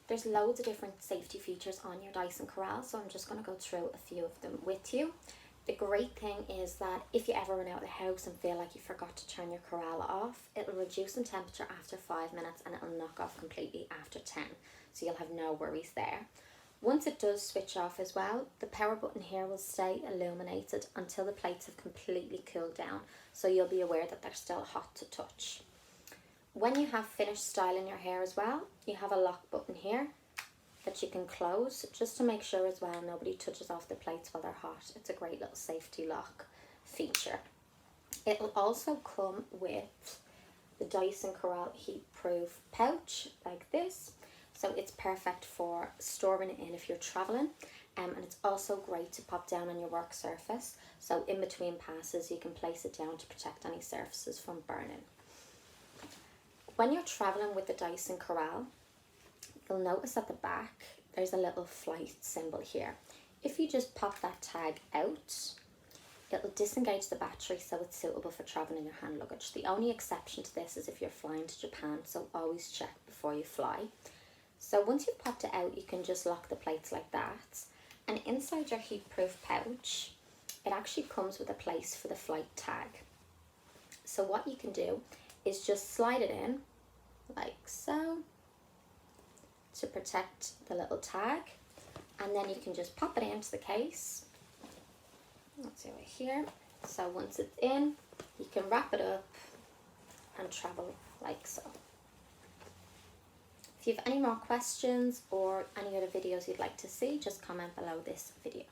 There's loads of different safety features on your Dyson Corrale, so I'm just going to go through a few of them with you. The great thing is that if you ever run out of the house and feel like you forgot to turn your Corrale off, it'll reduce in temperature after 5 minutes and it'll knock off completely after 10. So you'll have no worries there. Once it does switch off as well, the power button here will stay illuminated until the plates have completely cooled down, so you'll be aware that they're still hot to touch. When you have finished styling your hair as well, you have a lock button here that you can close just to make sure as well nobody touches off the plates while they're hot. It's a great little safety lock feature. It'll also come with the Dyson Corrale Heatproof pouch like this. So it's perfect for storing it in if you're traveling, and it's also great to pop down on your work surface. So in between passes you can place it down to protect any surfaces from burning. When you're traveling with the Dyson Corrale, you'll notice at the back there's a little flight symbol here. If you just pop that tag out, it'll disengage the battery so it's suitable for traveling in your hand luggage. The only exception to this is if you're flying to Japan, so always check before you fly. So once you've popped it out, you can just lock the plates like that. And inside your heatproof pouch, it actually comes with a place for the flight tag. So what you can do is just slide it in like so to protect the little tag, and then you can just pop it into the case. Let's see right here. So once it's in, you can wrap it up and travel like so. If you have any more questions or any other videos you'd like to see, just comment below this video.